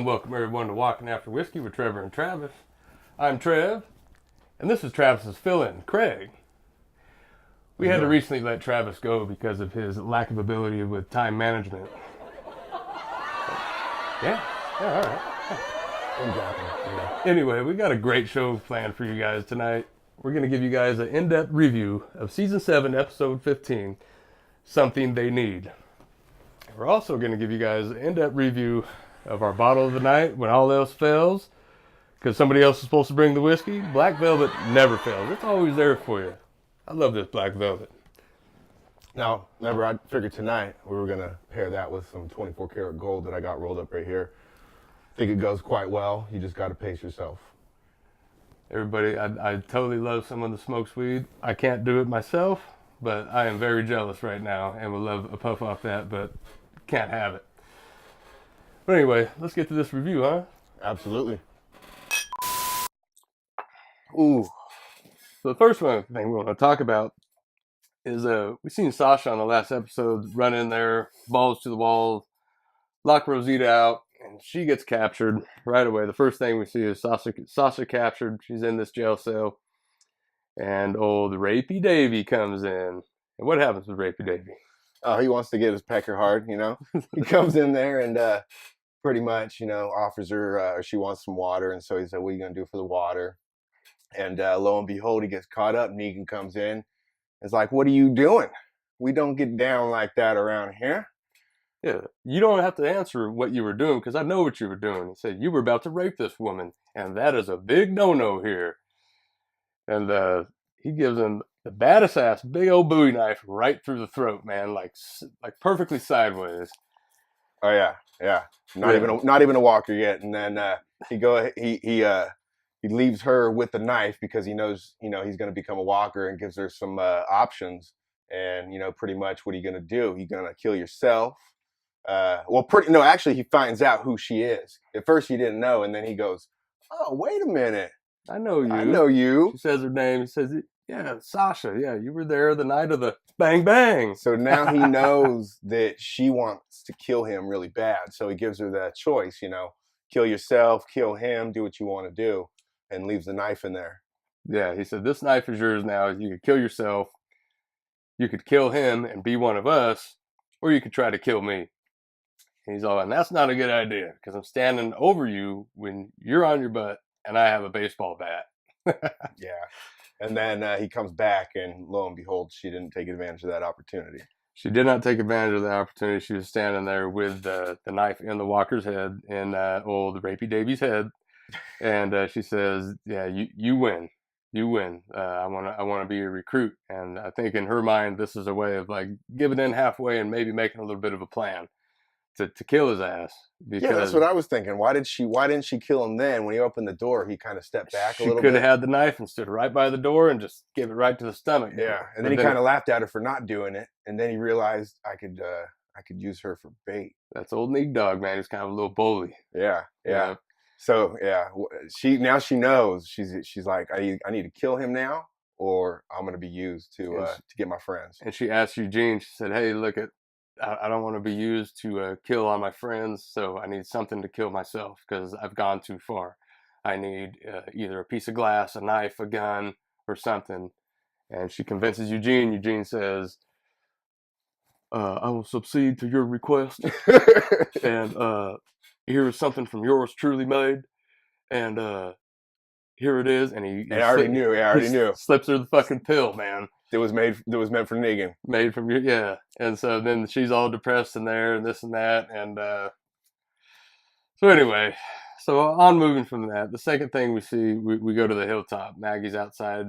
and welcome everyone to Walking After Whiskey with Trevor and Travis. I'm Trev, and this is Travis's fill-in, Craig. We had to recently let Travis go because of his lack of ability with time management. Yeah, all right. Anyway, we got a great show planned for you guys tonight. We're going to give you guys an in-depth review of Season 7, Episode 15, Something They Need. We're also going to give you guys an in-depth review of our bottle of the night when all else fails, because somebody else is supposed to bring the whiskey. Black Velvet never fails. It's always there for you. I love this Black Velvet. Now, remember, I figured tonight we were going to pair that with some 24 karat gold that I got rolled up right here. I think it goes quite well. You just got to pace yourself. Everybody, I totally love some of the smoked weed. I can't do it myself, but I am very jealous right now and would love a puff off that, but can't have it. But anyway, let's get to this review, huh? Absolutely. Ooh. So the first thing we want to talk about is we seen Sasha on the last episode run in there, balls to the wall, lock Rosita out, and she gets captured right away. The first thing we see is Sasha captured. She's in this jail cell, and old Rapey Davy comes in. And what happens with Rapey Davy? Oh, he wants to get his pecker hard, you know. He comes in there and pretty much, you know, offers her, or she wants some water. And so he said, what are you going to do for the water? And lo and behold, he gets caught up. Negan comes in. It's like, what are you doing? We don't get down like that around here. Yeah, you don't have to answer what you were doing because I know what you were doing. He said, you were about to rape this woman, and that is a big no-no here. And he gives him the baddest ass big old Bowie knife right through the throat, man, like perfectly sideways. Oh yeah, yeah. Not even a walker yet. And then he leaves her with the knife because he knows, you know, he's going to become a walker, and gives her some options. And you know, pretty much, what are you going to do? You going to kill yourself? Actually, he finds out who she is. At first, he didn't know, and then he goes, "Oh, wait a minute. I know you. I know you." She says her name. He says, yeah, Sasha. Yeah, you were there the night of the bang bang. So now he knows that she wants to kill him really bad. So he gives her that choice, you know, kill yourself, kill him, do what you want to do, and leaves the knife in there. Yeah, he said, this knife is yours now. You could kill yourself. You could kill him and be one of us, or you could try to kill me. And he's all, and that's not a good idea because I'm standing over you when you're on your butt and I have a baseball bat. Yeah. And then he comes back, and lo and behold, she didn't take advantage of that opportunity. She did not take advantage of the opportunity. She was standing there with the knife in the walker's head, in old Rapey Davy's head. And she says, yeah, you win. You win. I want to be a recruit. And I think in her mind, this is a way of like giving in halfway and maybe making a little bit of a plan to kill his ass. Because yeah, that's what I was thinking. Why didn't she kill him then? When he opened the door, he kind of stepped back a little bit. She could have had the knife and stood right by the door and just give it right to the stomach. Yeah, and then he kind of laughed at her for not doing it. And then he realized I could use her for bait. That's old Neat Dog, man. He's kind of a little bully. Yeah. So yeah, she knows. She's like, I need to kill him now, or I'm going to be used to get my friends. And she asked Eugene. She said, "Hey, look I don't want to be used to kill all my friends, so I need something to kill myself because I've gone too far. I need either a piece of glass, a knife, a gun, or something." And she convinces Eugene. Eugene says, I will succeed to your request. And here is something from yours truly made. And here it is. And I already knew. Slips her the fucking pill, man. That was meant for Negan. Made from you, yeah. And so then she's all depressed in there and this and that. And so anyway, so on moving from that, the second thing we see, we go to the hilltop. Maggie's outside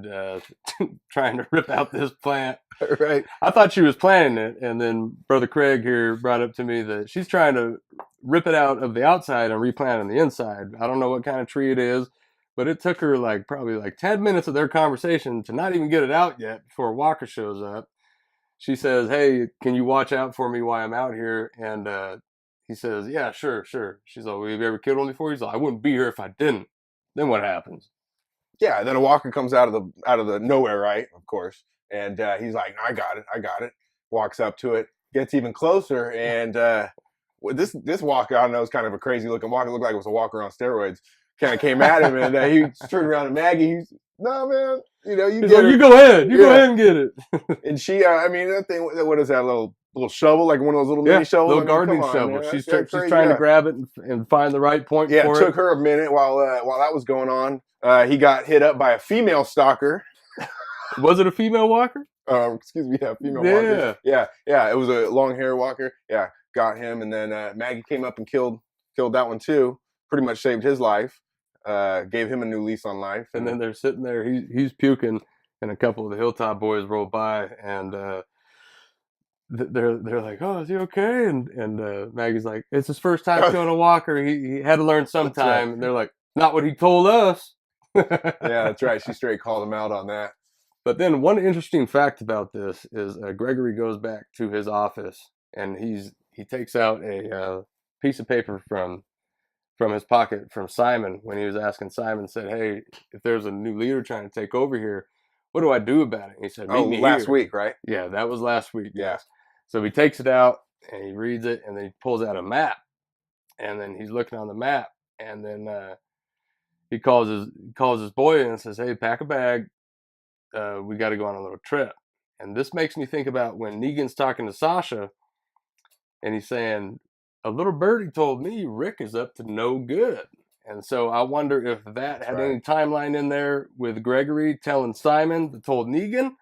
trying to rip out this plant. Right. I thought she was planning it. And then Brother Craig here brought up to me that she's trying to rip it out of the outside and replant on the inside. I don't know what kind of tree it is. But it took her probably 10 minutes of their conversation to not even get it out yet before Walker shows up. She says, hey, can you watch out for me while I'm out here? And he says, yeah, sure. She's like, well, have you ever killed one before? He's like, I wouldn't be here if I didn't. Then what happens? Yeah, then a Walker comes out of the nowhere, right? Of course. And he's like, I got it. Walks up to it, gets even closer, and this walker, I don't know, is kind of a crazy looking walker. It looked like it was a walker on steroids. Kind of came at him, and he turned around to Maggie. He's, no, man, you He's get like, her. you go ahead. You go Yeah. ahead and get it. And she, I mean, that thing, what is that little shovel, like one of those little Yeah, mini shovels? little I mean, gardening come on, shovel. man. She's That's she's crazy, trying to yeah. grab it and find the right point Yeah, for it took her a minute while that was going on. He got hit up by a female stalker. Was it a female walker? Excuse me, yeah, female Yeah. walker. Yeah, it was a long hair walker. Yeah, got him, and then Maggie came up and killed that one too. Pretty much saved his life. Gave him a new lease on life. And then they're sitting there. He's puking, and a couple of the Hilltop boys roll by, and they're like, "Oh, is he okay?" And Maggie's like, "It's his first time killing a walker. He had to learn sometime." Right. And they're like, "Not what he told us." Yeah, that's right. She straight called him out on that. But then one interesting fact about this is Gregory goes back to his office, and he takes out a piece of paper from his pocket from Simon when he was asking Simon, said, "Hey, if there's a new leader trying to take over here, what do I do about it?" And he said, "Meet me last here." week, right? Yeah, that was last week. Yeah. Yes. So he takes it out and he reads it, and then he pulls out a map, and then he's looking on the map, and then he calls his boy in and says, "Hey, pack a bag. We got to go on a little trip." And this makes me think about when Negan's talking to Sasha, and he's saying, "A little birdie told me Rick is up to no good." And so I wonder if that had any timeline in there with Gregory telling Simon that told Negan,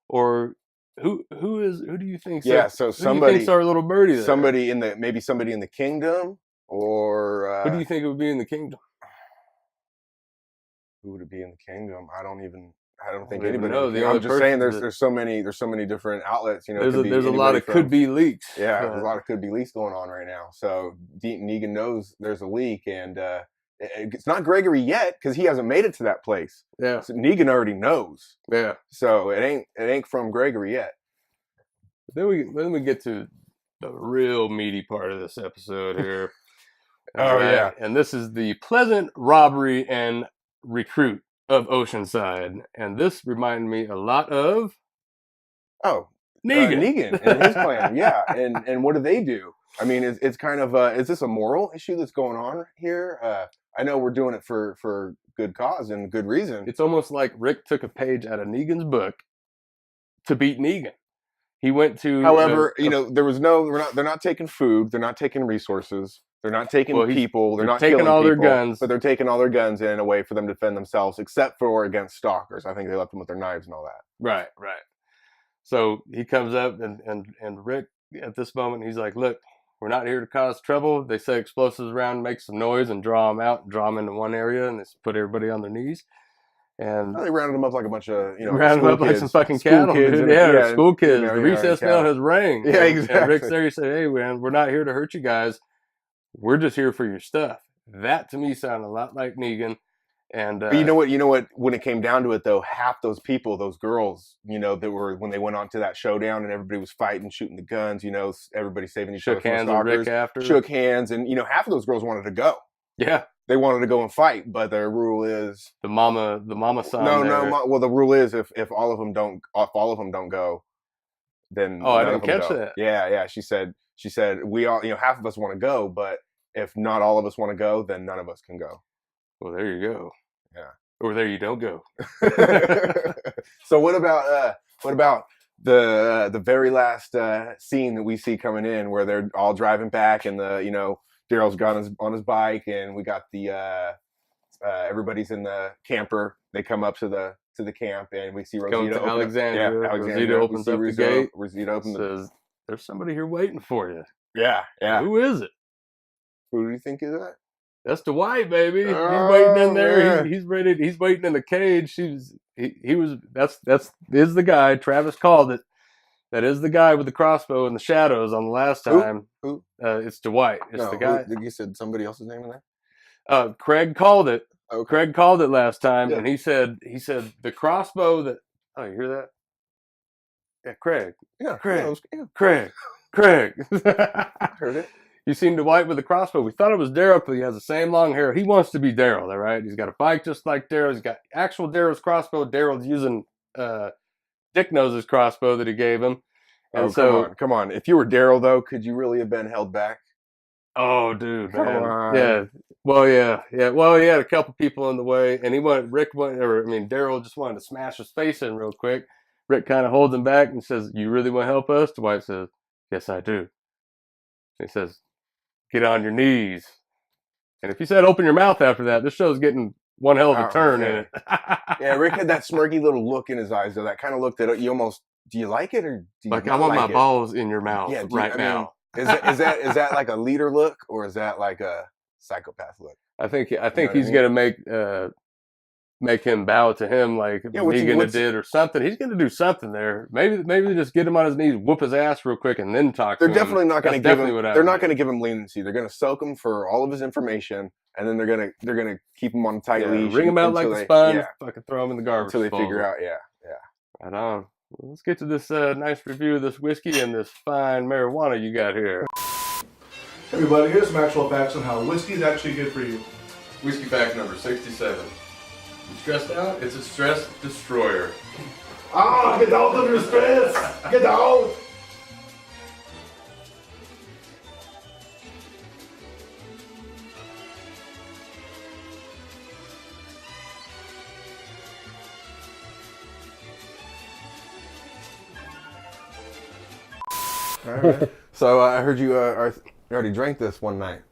or who do you think? Yeah, so somebody's our little birdie there? Somebody in the kingdom, or who do you think it would be in the kingdom? Who would it be in the kingdom? I don't think even anybody know. I'm just saying there's so many different outlets. There's a lot of could be leaks. Yeah, there's a lot of could be leaks going on right now. So Negan knows there's a leak, and it's not Gregory yet because he hasn't made it to that place. Yeah, so Negan already knows. Yeah, so it ain't from Gregory yet. Then we get to the real meaty part of this episode here. Yeah, and this is the pleasant robbery and recruit of Oceanside, and this reminded me a lot of Negan and his plan. Yeah, and what do they do? I mean, it's kind of is this a moral issue that's going on here? I know we're doing it for good cause and good reason. It's almost like Rick took a page out of Negan's book to beat Negan. He went to. However, there was they're not taking food. They're not taking resources. They're not taking people. They're not taking killing all people, their guns. But they're taking all their guns in a way for them to defend themselves, except for against stalkers. I think they left them with their knives and all that. Right. So he comes up and Rick at this moment, he's like, "Look, we're not here to cause trouble. They set explosives around, make some noise, and draw them out, draw them into one area, and they put everybody on their knees." And they rounded them up like a bunch of rounded them up like some fucking cattle, dude. Yeah, school kids. The recess bell has rang. Yeah, exactly. And Rick's there. He said, "Hey, man, we're not here to hurt you guys. We're just here for your stuff." That to me sounded a lot like Negan. And but you know what? When it came down to it, though, half those people, those girls, that were when they went on to that showdown and everybody was fighting, shooting the guns, everybody saving each other. Shook hands with Rick after. Shook hands, and half of those girls wanted to go. Yeah, they wanted to go and fight, but their rule is the mama son. No. Well, the rule is if all of them don't go, then I didn't catch that. Yeah. She said we all half of us want to go, but if not all of us want to go, then none of us can go. Well, there you go. Yeah. Or there you don't go. So what about the very last scene that we see coming in where they're all driving back and Daryl's gone on his bike and we got the everybody's in the camper. They come up to the camp and we see Rosita open Alexandria. Yeah, Rosita opens up the gate. Rosita says, "There's somebody here waiting for you." Yeah. Who is it? Who do you think is that? That's Dwight, baby. He's waiting in there. Yeah. He's ready. He's waiting in the cage. That's the guy. Travis called it. That is the guy with the crossbow in the shadows on the last time. Who? It's Dwight. It's the guy. You said somebody else's name in there? Craig called it. Okay. Craig called it last time, Yeah. and he said the crossbow that. Oh, you hear that? Yeah, Craig. Yeah, Craig. yeah. Craig. I heard it. You seen Dwight with the crossbow. We thought it was Daryl because he has the same long hair. He wants to be Daryl, all right? He's got a bike just like Daryl. He's got actual Daryl's crossbow. Daryl's using Dick Nose's crossbow that he gave him. And come on. If you were Daryl, though, could you really have been held back? Oh, dude, Come man. on. Yeah. Well, yeah. Yeah. Well, he had a couple people in the way, and Daryl just wanted to smash his face in real quick. Rick kind of holds him back and says, "You really want to help us?" Dwight says, "Yes, I do." He says, "Get on your knees." And if he said, "Open your mouth," after that, this show's getting one hell of a turn in Yeah. it. Yeah, Rick had that smirky little look in his eyes, though. That kind of look that you almost, do you like it or do you Like, I not want my like it? balls in your mouth Yeah, right now. Is that like a leader look or is that like a psychopath look? I think You know what he's I mean? gonna make him bow to him like Yeah, what's he- Negan what's- did or something. He's gonna do something there. Maybe just get him on his knees, whoop his ass real quick, and then talk They're to him. definitely not going to That's give him. definitely what I They're would not do. going to give him leniency. They're going to soak him for all of his information, and then they're gonna keep him on a tight Yeah, leash. wring him out like until a they- sponge. Yeah, Fucking throw him in the garbage until they disposal. figure out. Yeah. Right on. Well, let's get to this nice review of this whiskey and this fine marijuana you got here. Hey everybody, here's some actual facts on how whiskey is actually good for you. Whiskey fact number 67. You stressed out? It's a stress destroyer. Ah, get out of your stress! Get out! All right. So I heard you already drank this one night.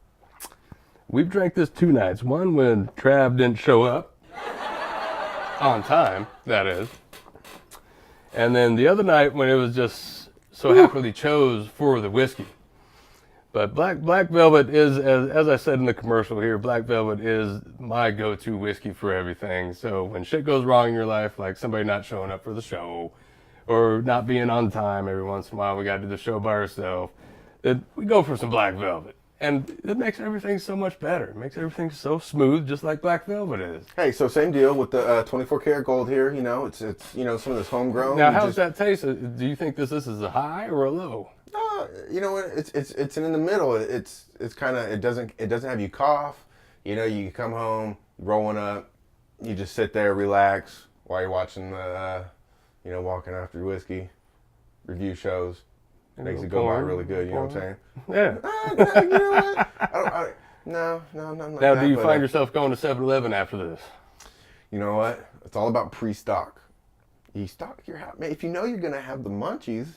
We've drank this 2 nights. One when Trav didn't show up. On time, that is. And then the other night when it was just so happily chose for the whiskey. But Black Velvet is, as I said in the commercial here, Black Velvet is my go-to whiskey for everything. So when shit goes wrong in your life, like somebody not showing up for the show, or not being on time every once in a while, we got to do the show by ourselves, that we go for some Black Velvet. And it makes everything so much better. It makes everything so smooth, just like Black Velvet is. Hey, so same deal with the 24 karat gold here. You know, it's some of this homegrown. Now, how's that taste? Do you think this is a high or a low? You know what? It's in the middle. It's kind of it doesn't have you cough. You know, you come home, rolling up, you just sit there, relax while you're watching the walking after whiskey review shows. Makes it go by really good. You know what I'm saying? Yeah. You know what? No, not like Now, that, do you but, find yourself going to 7-Eleven after this? You know what? It's all about pre-stock. You stock your house. If you know you're gonna have the munchies,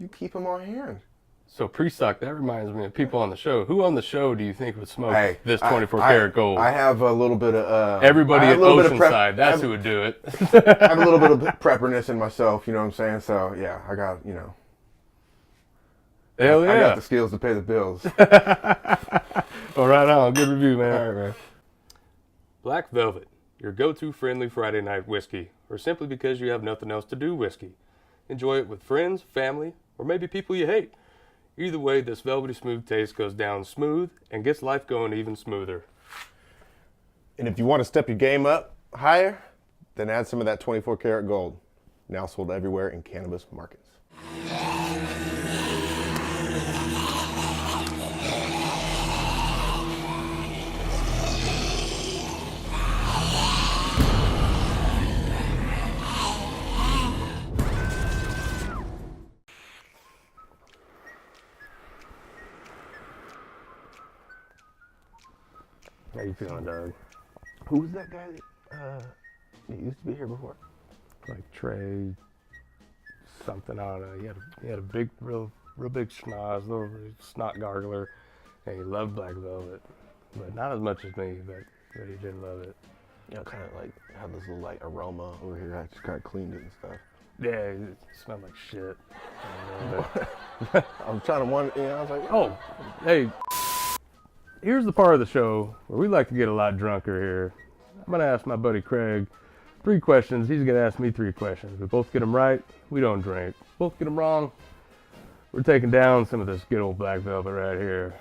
you keep them on hand. So pre-stock, that reminds me of people on the show. Who on the show do you think would smoke Hey, this 24 karat gold? I have a little bit of Everybody I at have a little bit of Oceanside, that's who would do it. I have a little bit of prepperness in myself, you know what I'm saying? So yeah, I got Hell yeah. I got the skills to pay the bills. All right on. Good review, man. All right, man. Black Velvet, your go-to friendly Friday night whiskey, or simply because you have nothing else to do whiskey. Enjoy it with friends, family, or maybe people you hate. Either way, this velvety smooth taste goes down smooth and gets life going even smoother. And if you want to step your game up higher, then add some of that 24 karat gold. Now sold everywhere in cannabis markets. How you feeling, Doug? Who was that guy that used to be here before? Like Trey, something, I don't know. He had a big, real big schnoz, little snot gargler, and he loved Black Velvet, but not as much as me, but he did love it. You know, kind of like had this little like aroma over here. I just kind of cleaned it and stuff. Yeah, it smelled like shit. I'm trying to wonder, I was like, Oh, hey, here's the part of the show where we like to get a lot drunker here. I'm going to ask my buddy Craig 3 questions. He's going to ask me 3 questions. We both get them right, we don't drink. Both get them wrong, we're taking down some of this good old Black Velvet right here.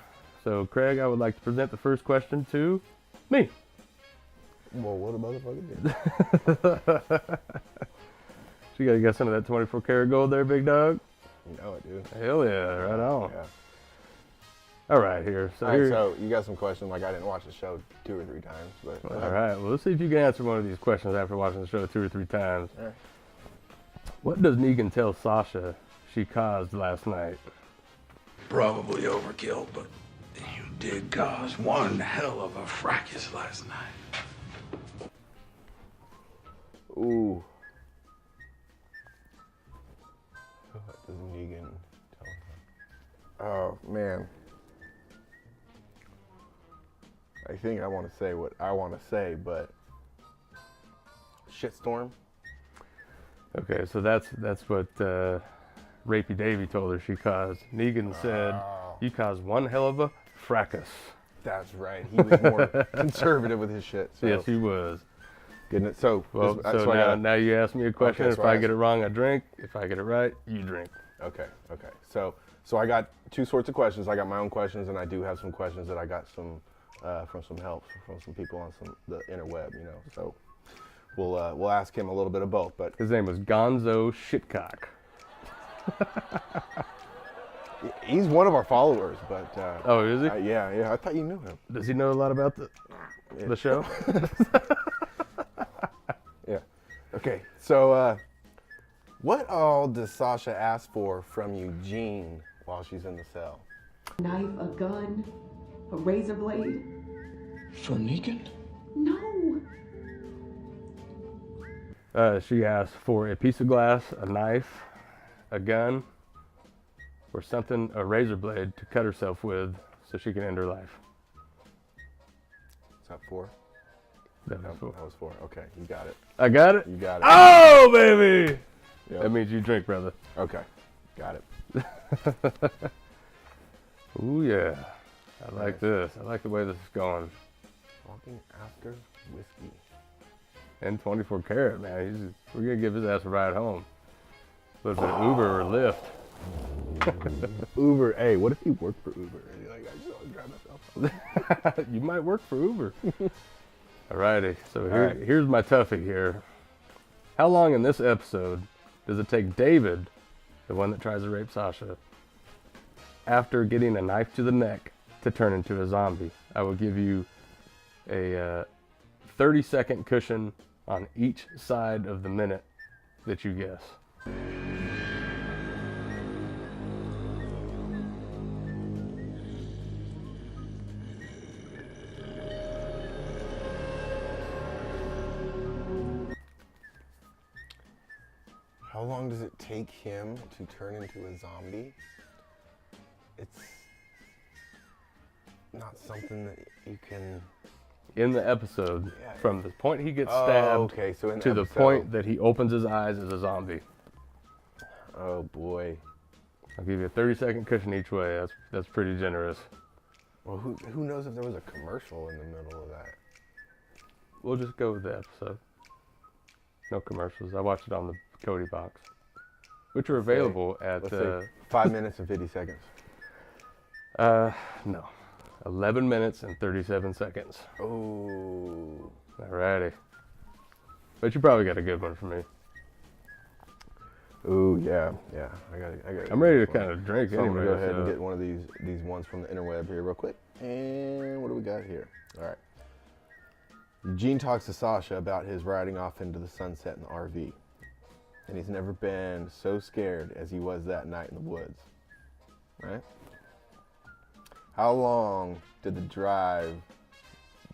So, Craig, I would like to present the first question to me. well, what a motherfucker did. So you got some of that 24 karat gold there, big dog? You know it, dude. Hell yeah, right on. Yeah. All right, here. So, All right, here. so you got some questions. Like I didn't watch the show 2 or 3 times, but All right, well, let's see if you can answer one of these questions after watching the show 2 or 3 times. All right. What does Negan tell Sasha she caused last night? Probably overkill, but did cause one hell of a fracas last night. Ooh. What does Negan tell him? Oh, man. I think I want to say what I want to say, but shitstorm. Okay, so that's what Rapey Davy told her she caused. Negan said, "You caused one hell of a fracas." That's right. He was more conservative with his shit. So. Yes, he was. Goodness. So, Well, so now you ask me a question. Okay, If so I get it wrong, I drink. If I get it right, you drink. Okay. So I got two sorts of questions. I got my own questions, and I do have some questions that I got some from some help from some people on the interweb. So we'll ask him a little bit of both. But His name was Gonzo Shitcock. he's one of our followers. But Oh, is he? yeah. I thought you knew him. Does he know a lot about the show? Yeah. Okay. So what all does Sasha ask for from Eugene while she's in the cell? Knife, a gun, a razor blade. From Negan? No. She asked for a piece of glass, a knife, a gun, or something, a razor blade to cut herself with so she can end her life. Is that 4? That was four. That was 4. Okay, you got it. I got it? You got it. Oh, baby! Yep. That means you drink, brother. Okay, got it. Ooh, yeah. I like this. I like the way this is going. Walking after whiskey. And 24 karat, man. We're going to give his ass a ride home. Was it Uber or Lyft? Uber. Hey, what if he worked for Uber? And you're like, I just want to drive myself. You might work for Uber. Alrighty, so right. here's my toughie here. How long in this episode does it take David, the one that tries to rape Sasha, after getting a knife to the neck to turn into a zombie? I will give you a 30-second cushion on each side of the minute that you guess. How long does it take him to turn into a zombie? It's not something that you can... In the episode, Yeah. from the point he gets stabbed okay, so in to the episode- point that he opens his eyes as a zombie. Oh boy. I'll give you a 30-second cushion each way. That's pretty generous. Well, who knows if there was a commercial in the middle of that? We'll just go with the episode. No commercials. I watched it on the Cody box, which are available at Let's say 5 minutes and 50 seconds. no, 11 minutes and 37 seconds. Oh. Alrighty. But you probably got a good one for me. Ooh, yeah. I got. I'm ready to kind of drink So I'm anyway. gonna go ahead so- and get one of these ones from the interweb here real quick. And what do we got here? All right. Eugene talks to Sasha about his riding off into the sunset in the RV. And he's never been so scared as he was that night in the woods. Right? How long did he drive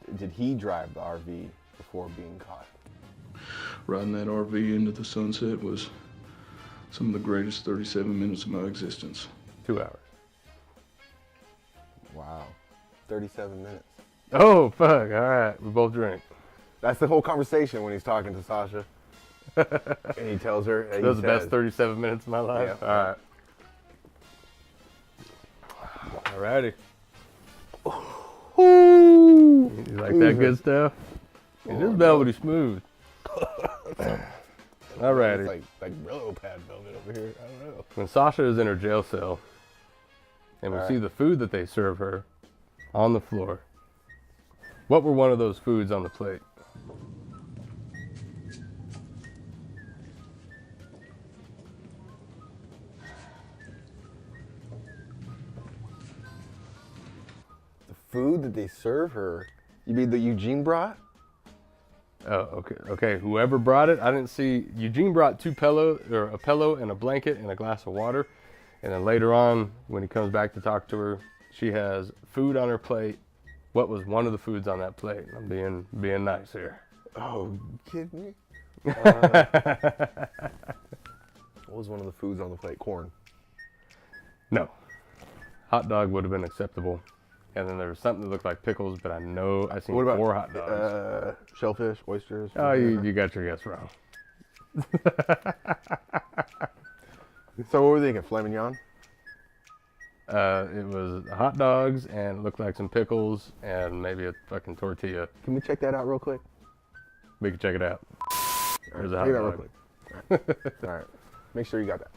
the RV before being caught? Riding that RV into the sunset was some of the greatest 37 minutes of my existence. 2 hours. Wow. 37 minutes. Oh, fuck. Alright. We both drink. That's the whole conversation when he's talking to Sasha. And he tells her. That was the best 37 minutes of my life. Yeah. Alright. Alrighty. You like that good stuff? It is velvety smooth. Alrighty. It's like Brillo pad velvet over here. I don't know. When Sasha is in her jail cell and we Alright. see the food that they serve her on the floor, what were one of those foods on the plate? The food that they serve her. You mean that Eugene brought? Oh, okay. Whoever brought it, I didn't see. Eugene brought a pillow and a blanket and a glass of water, and then later on, when he comes back to talk to her, She has food on her plate. What was one of the foods on that plate? I'm being nice here. Oh, you kidding me? What was one of the foods on the plate? Corn. No. Hot dog would have been acceptable. And then there was something that looked like pickles, but I know I've seen What about 4 hot dogs. Shellfish, oysters? Oh, you got your guess wrong. So what were they thinking? Filet mignon? It was hot dogs, and it looked like some pickles, and maybe a fucking tortilla. Can we check that out real quick? We can check it out. There's a hot Check it out dog. real quick. All right. Make sure you got that.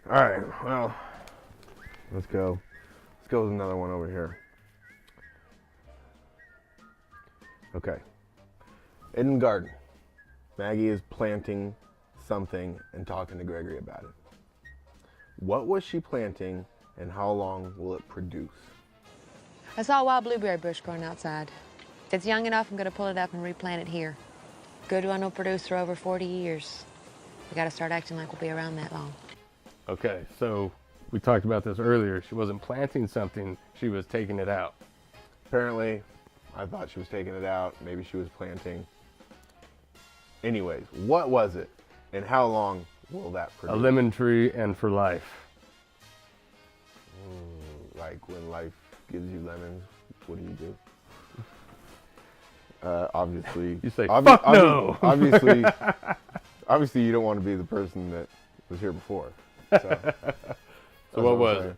All right. Well, let's go. Let's go with another one over here. Okay. Eden Garden. Maggie is planting something and talking to Gregory about it. What was she planting, and how long will it produce? I saw a wild blueberry bush growing outside. If it's young enough, I'm gonna pull it up and replant it here. Good one will produce for over 40 years. We gotta start acting like we'll be around that long. Okay, so we talked about this earlier. She wasn't planting something, she was taking it out. Apparently, I thought she was taking it out. Maybe she was planting. Anyways, what was it, and how long will that A produce? lemon tree and for life. Like when life gives you lemons, what do you do? Obviously. You say, "Fuck no!" Obviously, you don't want to be the person that was here before. So, So what was it?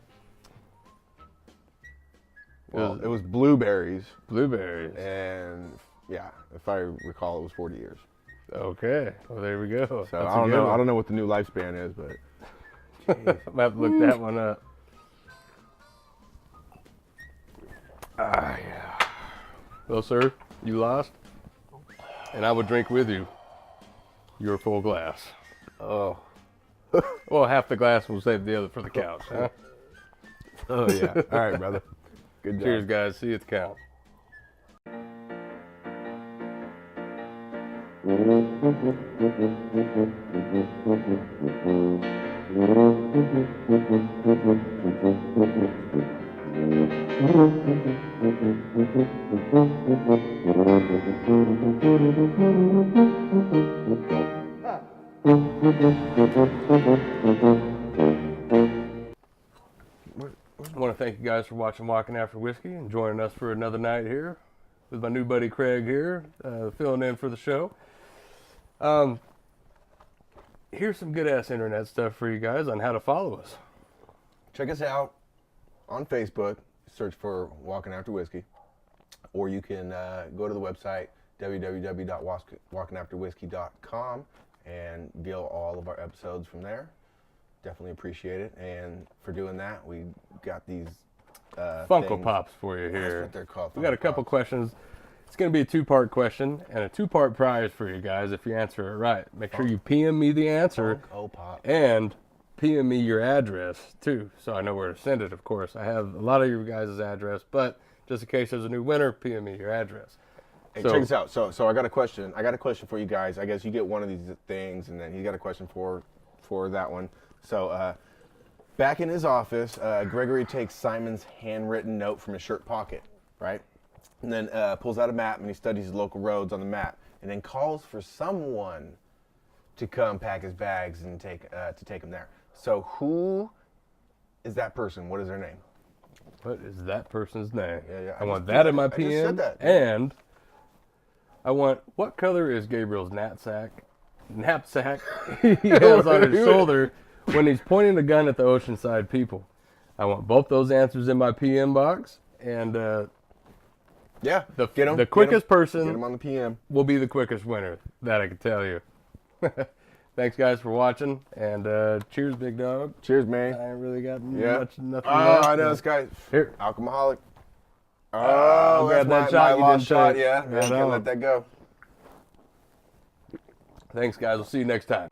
Well, it was blueberries, Blueberries. and yeah, if I recall, it was 40 years. Okay, well there we go. So That's I a don't good know. one. I don't know what the new lifespan is, but I'm gonna have to look that one up. Ah, yeah. Well, sir, you lost, and I would drink with you your full glass. oh, Well, half the glass, we'll save the other for the couch. Huh? oh yeah. All right, brother. Good job. Cheers, guys. See you at the couch. I want to thank you guys for watching Walking After Whiskey and joining us for another night here with my new buddy Craig here, filling in for the show. Here's some good-ass internet stuff for you guys on how to follow us. Check us out on Facebook. Search for Walking After Whiskey, or you can go to the website www.walkingafterwhiskey.com and view all of our episodes from there. Definitely appreciate it. And for doing that, we got these Funko things. Pops for you That's here. what they're called. We got a Funko couple Pops. questions. It's going to be a 2-part question and a 2-part prize for you guys if you answer it right. Make sure you PM me the answer Funko Pop. and PM me your address too, so I know where to send it. Of course, I have a lot of your guys' address, but just in case there's a new winner, PM me your address. Hey, So- check this out. So I got a question. I got a question for you guys. I guess you get one of these things, and then he got a question for that one. So back in his office, Gregory takes Simon's handwritten note from his shirt pocket, right? And then pulls out a map and he studies the local roads on the map, and then calls for someone to come pack his bags and take him there. So who is that person? What is their name? What is that person's name? Yeah, I want that in my I just PM. said that. And I want, what color is Gabriel's knapsack he has on his shoulder when he's pointing the gun at the Oceanside people? I want both those answers in my PM box, and Yeah, the get him. the quickest Get person him on the PM. will be the quickest winner. That I can tell you. Thanks, guys, for watching, and cheers, big dog. Cheers, man. I ain't really got Yeah. nothing Oh, left. I know this guy. Here. Alcoholic. I'll Oh, grab that's that my shot you lost didn't shot. take. Yeah, Right can't on. let that go. Thanks, guys. We'll see you next time.